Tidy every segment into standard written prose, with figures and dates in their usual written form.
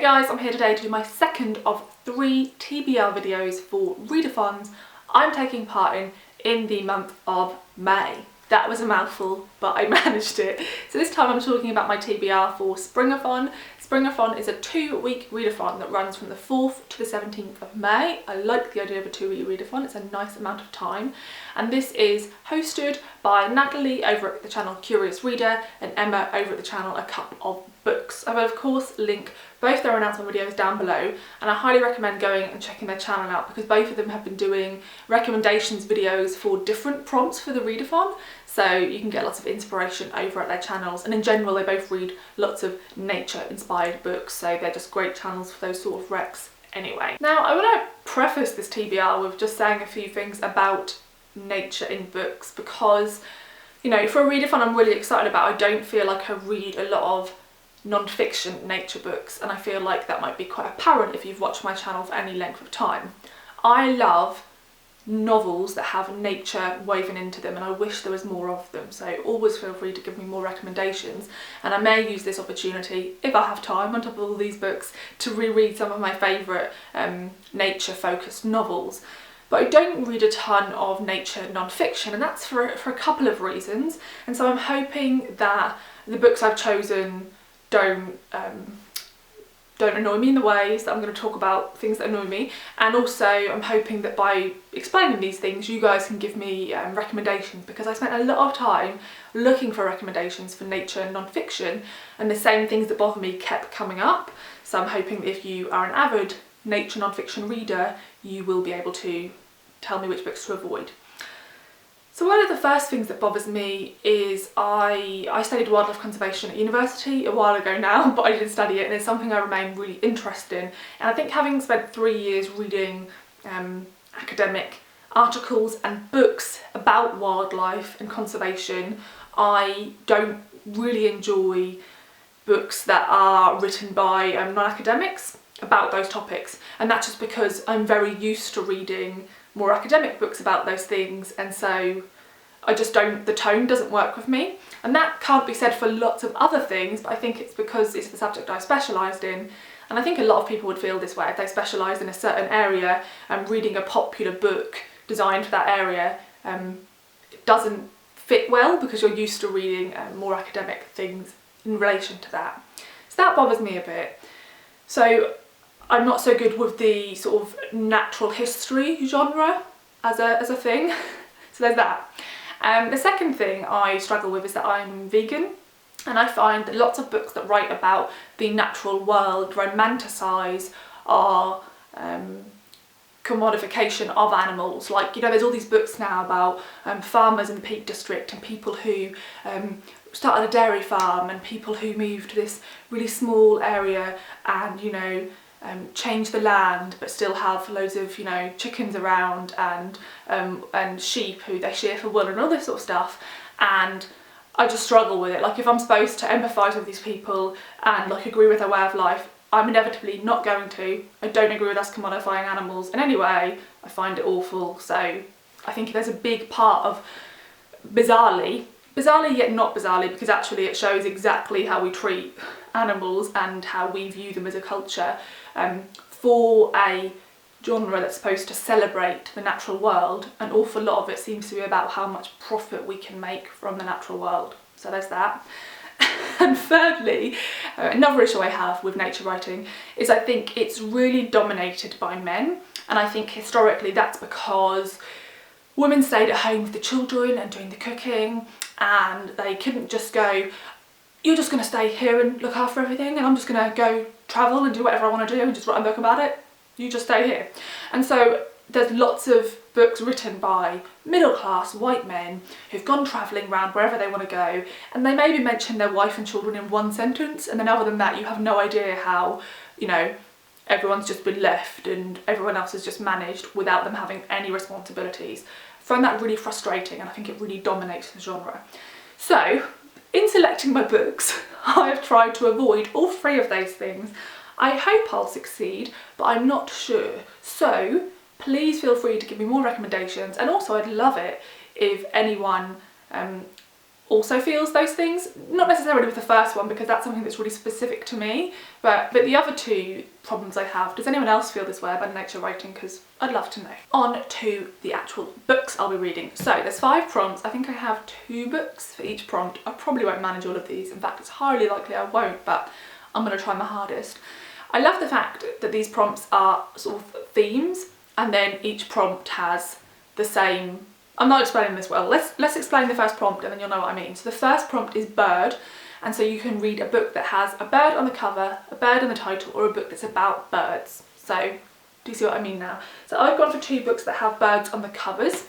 guys, I'm here today to do my second of 3 TBR videos for readathons I'm taking part in the month of May. That was a mouthful, but I managed it. So this time I'm talking about my TBR for SpringAthon. SpringAthon is a 2-week readathon that runs from the 4th to the 17th of May. I like the idea of a 2-week readathon, it's a nice amount of time. And this is hosted by Natalie over at the channel Curious Reader and Emma over at the channel A Cup of Books. I will of course link both their announcement videos down below, and I highly recommend going and checking their channel out because both of them have been doing recommendations videos for different prompts for the readathon, so you can get lots of inspiration over at their channels. And in general they both read lots of nature inspired books, so they're just great channels for those sort of recs anyway. Now I want to preface this TBR with just saying a few things about nature in books because, you know, for a readathon I'm really excited about. I don't feel like I read a lot of non-fiction nature books, and I feel like that might be quite apparent if you've watched my channel for any length of time. I love novels that have nature woven into them, and I wish there was more of them, so always feel free to give me more recommendations, and I may use this opportunity, if I have time on top of all these books, to reread some of my favourite nature focused novels. But I don't read a ton of nature non-fiction, and that's for a couple of reasons, and so I'm hoping that the books I've chosen don't annoy me in the ways that I'm going to talk about things that annoy me, and also I'm hoping that by explaining these things you guys can give me recommendations, because I spent a lot of time looking for recommendations for nature and non-fiction and the same things that bother me kept coming up. So I'm hoping that if you are an avid nature non-fiction reader you will be able to tell me which books to avoid. So one of the first things that bothers me is I studied wildlife conservation at university a while ago now, but I didn't study it, and it's something I remain really interested in. And I think having spent 3 years reading academic articles and books about wildlife and conservation, I don't really enjoy books that are written by non-academics about those topics. And that's just because I'm very used to reading more academic books about those things, and so I just don't, the tone doesn't work with me. And that can't be said for lots of other things, but I think it's because it's the subject I specialised in, and I think a lot of people would feel this way if they specialised in a certain area, and reading a popular book designed for that area it doesn't fit well because you're used to reading more academic things in relation to that. So that bothers me a bit. So I'm not so good with the sort of natural history genre as a thing, so there's that. The second thing I struggle with is that I'm vegan, and I find that lots of books that write about the natural world romanticise our commodification of animals. Like, you know, there's all these books now about farmers in the Peak District and people who started a dairy farm, and people who moved to this really small area and, you know, change the land but still have loads of, you know, chickens around and sheep who they shear for wool and all this sort of stuff, and I just struggle with it. Like, if I'm supposed to empathise with these people and like agree with their way of life, I'm inevitably not going to. I don't agree with us commodifying animals in any way. I find it awful. So I think there's a big part of bizarrely yet not bizarrely, because actually it shows exactly how we treat animals and how we view them as a culture, for a genre that's supposed to celebrate the natural world. An awful lot of it seems to be about how much profit we can make from the natural world. So there's that. And thirdly, another issue I have with nature writing is I think it's really dominated by men, and I think historically that's because women stayed at home with the children and doing the cooking, and they couldn't just go, you're just going to stay here and look after everything, and I'm just going to go travel and do whatever I want to do and just write a book about it. You just stay here. And so there's lots of books written by middle-class white men who've gone travelling around wherever they want to go, and they maybe mention their wife and children in one sentence, and then other than that you have no idea how, you know, everyone's just been left and everyone else is just managed without them having any responsibilities. I find that really frustrating, and I think it really dominates the genre. So in selecting my books, I have tried to avoid all 3 of those things. I hope I'll succeed, but I'm not sure. So please feel free to give me more recommendations, and also I'd love it if anyone also feels those things. Not necessarily with the first one because that's something that's really specific to me, but the other two problems I have, does anyone else feel this way about nature writing? Because I'd love to know. On to the actual books I'll be reading. So there's 5 prompts. I think I have 2 books for each prompt. I probably won't manage all of these. In fact, it's highly likely I won't, but I'm going to try my hardest. I love the fact that these prompts are sort of themes, and then each prompt has the same. I'm not explaining this well. Let's explain the first prompt and then you'll know what I mean. So the first prompt is bird, and so you can read a book that has a bird on the cover, a bird in the title, or a book that's about birds. So do you see what I mean now? So I've gone for 2 books that have birds on the covers.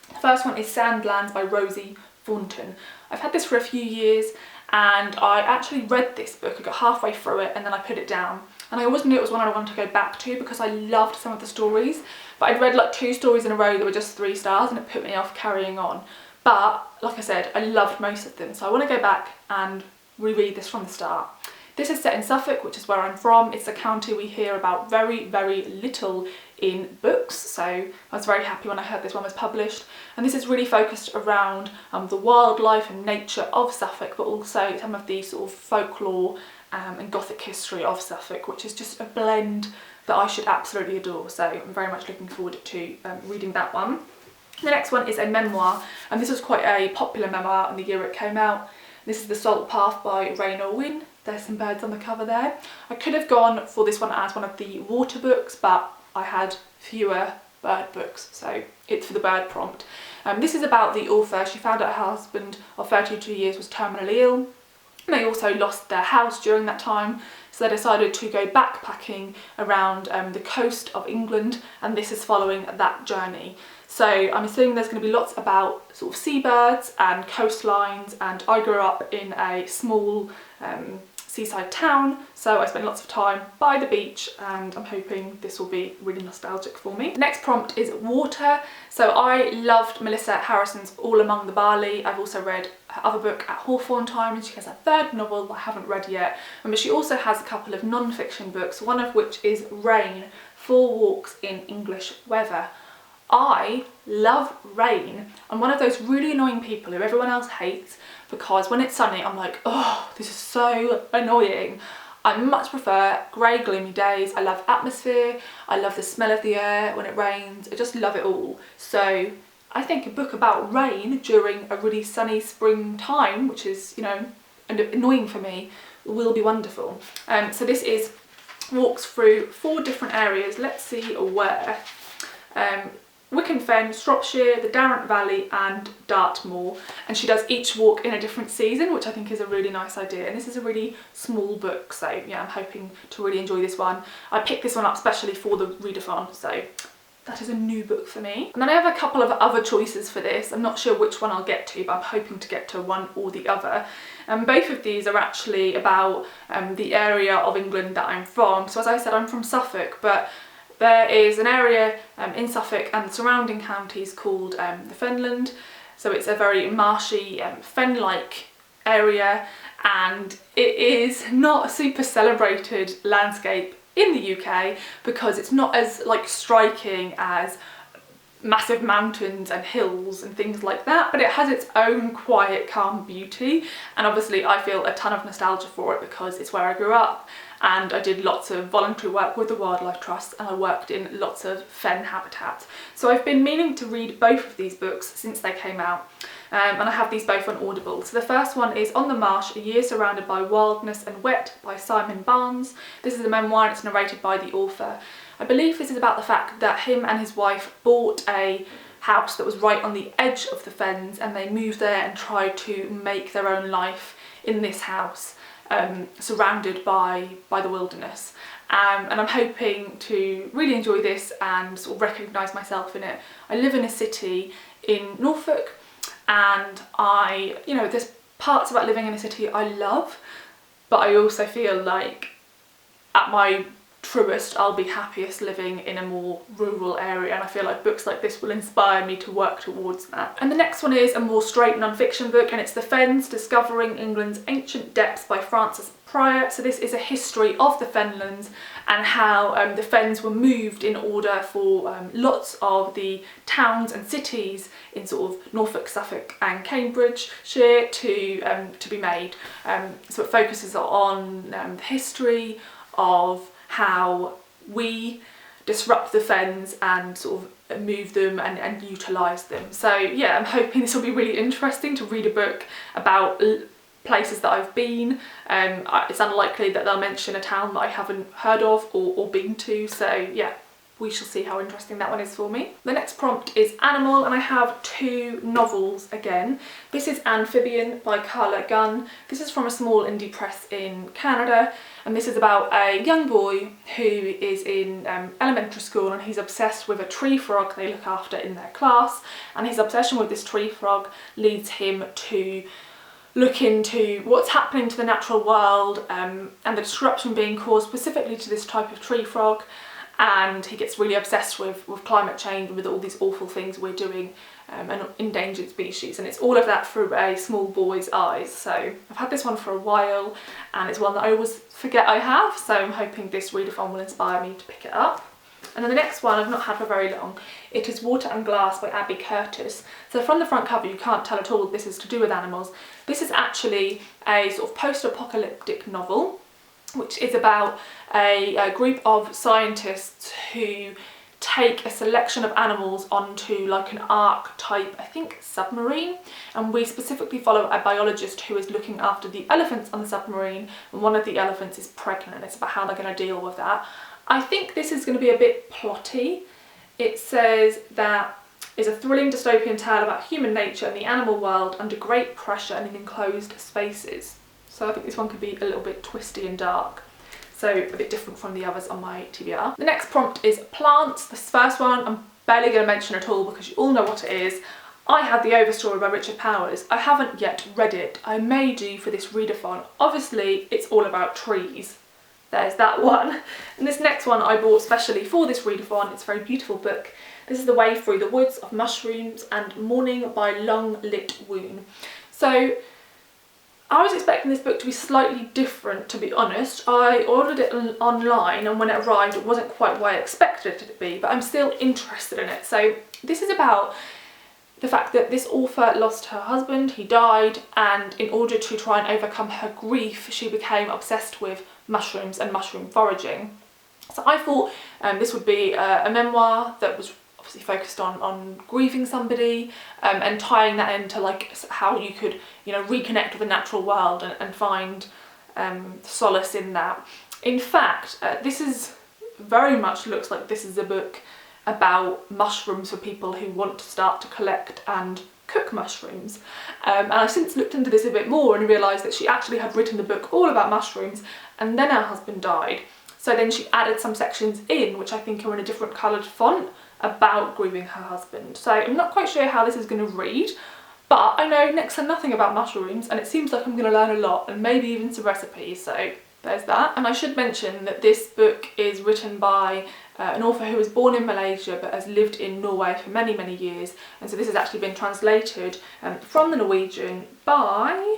The first one is Sandlands by Rosy, Thornton. I've had this for a few years and I actually read this book. I got halfway through it and then I put it down. And I always knew it was one I wanted to go back to because I loved some of the stories. But I'd read like 2 stories in a row that were just 3 stars and it put me off carrying on. But like I said, I loved most of them. So I want to go back and reread this from the start. This is set in Suffolk, which is where I'm from. It's a county we hear about very, very little in books. So I was very happy when I heard this one was published. And this is really focused around the wildlife and nature of Suffolk, but also some of the sort of folklore and Gothic history of Suffolk, which is just a blend that I should absolutely adore. So I'm very much looking forward to reading that one. The next one is a memoir, and this was quite a popular memoir in the year it came out. This is The Salt Path by Raynor, Winn. There's some birds on the cover there. I could have gone for this one as one of the water books, but I had fewer bird books, so it's for the bird prompt. This is about the author. She found out her husband of 32 years was terminally ill. They also lost their house during that time, so they decided to go backpacking around the coast of England, and this is following that journey. So I'm assuming there's going to be lots about sort of seabirds and coastlines, and I grew up in a small seaside town, so I spent lots of time by the beach, and I'm hoping this will be really nostalgic for me. The next prompt is water. So I loved Melissa Harrison's All Among the Barley. I've also read her other book At Hawthorn Time, and she has a 3rd novel that I haven't read yet. But she also has a couple of non-fiction books, one of which is Rain, 4 Walks in English Weather. I love rain. I'm one of those really annoying people who everyone else hates, because when it's sunny I'm like, oh, this is so annoying. I much prefer grey, gloomy days. I love atmosphere, I love the smell of the air when it rains, I just love it all. So I think a book about rain during a really sunny spring time, which is, you know, annoying for me, will be wonderful. So this is walks through 4 different areas. Let's see where. Wicken Fen, Shropshire, the Darrant Valley and Dartmoor, and she does each walk in a different season, which I think is a really nice idea. And this is a really small book, so yeah, I'm hoping to really enjoy this one. I picked this one up specially for the readathon, so that is a new book for me. And then I have a couple of other choices for this. I'm not sure which one I'll get to, but I'm hoping to get to one or the other. And both of these are actually about the area of England that I'm from. So as I said, I'm from Suffolk, but there is an area in Suffolk and the surrounding counties called the Fenland. So it's a very marshy, fen-like area, and it is not a super celebrated landscape in the UK because it's not as like striking as massive mountains and hills and things like that, but it has its own quiet, calm beauty, and obviously I feel a ton of nostalgia for it because it's where I grew up, and I did lots of voluntary work with the Wildlife Trust, and I worked in lots of fen habitats. So I've been meaning to read both of these books since they came out, and I have these both on Audible. So the first one is On the Marsh, A Year Surrounded by Wildness and Wet by Simon Barnes. This is a memoir and it's narrated by the author. I believe this is about the fact that him and his wife bought a house that was right on the edge of the Fens, and they moved there and tried to make their own life in this house, surrounded by the wilderness. And I'm hoping to really enjoy this and sort of recognise myself in it. I live in a city in Norfolk, and there's parts about living in a city I love, but I also feel like at my truest, I'll be happiest living in a more rural area, and I feel like books like this will inspire me to work towards that. And the next one is a more straight non-fiction book, and it's The Fens, Discovering England's Ancient Depths by Pryor. So this is a history of the Fenlands and how the Fens were moved in order for lots of the towns and cities in sort of Norfolk, Suffolk and Cambridgeshire to be made. So it focuses on the history of how we disrupt the Fens and sort of move them and utilise them. So yeah, I'm hoping this will be really interesting to read a book about places that I've been. It's unlikely that they'll mention a town that I haven't heard of or been to, so yeah, we shall see how interesting that one is for me. The next prompt is animal, and I have 2 novels again. This is Amphibian by Carla Gunn. This is from a small indie press in Canada, and this is about a young boy who is in elementary school, and he's obsessed with a tree frog they look after in their class, and his obsession with this tree frog leads him to look into what's happening to the natural world and the disruption being caused specifically to this type of tree frog. And he gets really obsessed with climate change and with all these awful things we're doing, and endangered species, and it's all of that through a small boy's eyes. So I've had this one for a while, and it's one that I always forget I have, so I'm hoping this readathon will inspire me to pick it up. And then the next one I've not had for very long. It is Water and Glass by Abby Curtis. So from the front cover you can't tell at all this is to do with animals. This is actually a sort of post-apocalyptic novel, which is about a group of scientists who take a selection of animals onto like an Ark type, I think, submarine, and we specifically follow a biologist who is looking after the elephants on the submarine, and one of the elephants is pregnant. It's about how they're going to deal with that. I think this is going to be a bit plotty. It says that it's a thrilling dystopian tale about human nature and the animal world under great pressure and in enclosed spaces. So I think this one could be a little bit twisty and dark, so a bit different from the others on my TBR. The next prompt is plants. This first one I'm barely going to mention at all because you all know what it is. I had the Overstory by Richard Powers. I haven't yet read it. I may do for this readathon. Obviously it's all about trees. There's that one. And this next one I bought specially for this readathon. It's a very beautiful book. This is The Way Through the Woods of Mushrooms and Morning by Litt Woon. So I was expecting this book to be slightly different, to be honest. I ordered it online, and when it arrived it wasn't quite what I expected it to be, but I'm still interested in it. So this is about the fact that this author lost her husband, he died, and in order to try and overcome her grief she became obsessed with mushrooms and mushroom foraging. So I thought this would be a memoir that was obviously focused on grieving somebody, and tying that into like how you could, you know, reconnect with the natural world and find solace in that. In fact, this is very much looks like this is a book about mushrooms for people who want to start to collect and cook mushrooms. And I've since looked into this a bit more and realised that she actually had written the book all about mushrooms, and then her husband died. So then she added some sections in, which I think are in a different coloured font, about grieving her husband. So I'm not quite sure how this is going to read, but I know next to nothing about mushrooms, and it seems like I'm going to learn a lot, and maybe even some recipes, so there's that. And I should mention that this book is written by an author who was born in Malaysia but has lived in Norway for many, many years, and so this has actually been translated from the Norwegian by,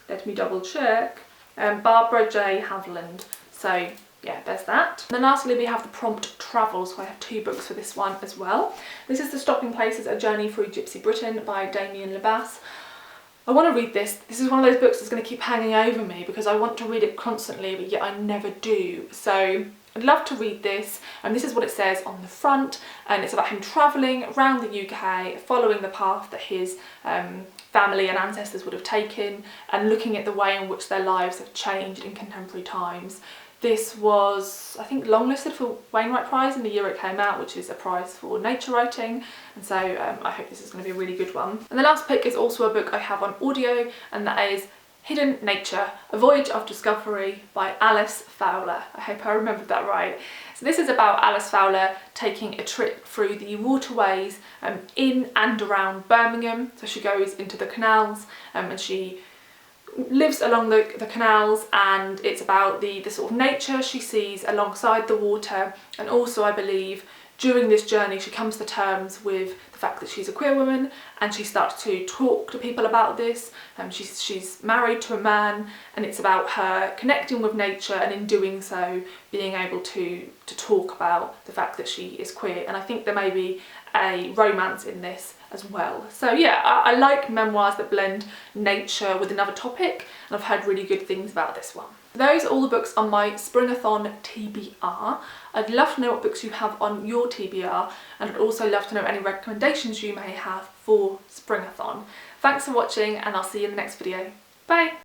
let me double check, Barbara J. Haviland. So yeah, there's that. And then lastly we have the prompt travel, so I have 2 books for this one as well. This is The Stopping Places, A Journey Through Gypsy Britain by Damian. I want to read this. This is one of those books that's going to keep hanging over me because I want to read it constantly, but yet I never do. So I'd love to read this, and this is what it says on the front, and it's about him travelling around the UK, following the path that his family and ancestors would have taken, and looking at the way in which their lives have changed in contemporary times. This was, I think, longlisted for Wainwright Prize in the year it came out, which is a prize for nature writing, and so I hope this is going to be a really good one. And the last pick is also a book I have on audio, and that is Hidden Nature, A Voyage of Discovery by Alys Fowler. I hope I remembered that right. So this is about Alys Fowler taking a trip through the waterways in and around Birmingham. So she goes into the canals and she lives along the canals, and it's about the sort of nature she sees alongside the water, and also I believe during this journey she comes to terms with the fact that she's a queer woman, and she starts to talk to people about this. She's married to a man, and it's about her connecting with nature, and in doing so being able to talk about the fact that she is queer. And I think there may be a romance in this as well. So yeah, I like memoirs that blend nature with another topic, and I've heard really good things about this one. Those are all the books on my SpringAthon TBR. I'd love to know what books you have on your TBR, and I'd also love to know any recommendations you may have for SpringAthon. Thanks for watching, and I'll see you in the next video. Bye!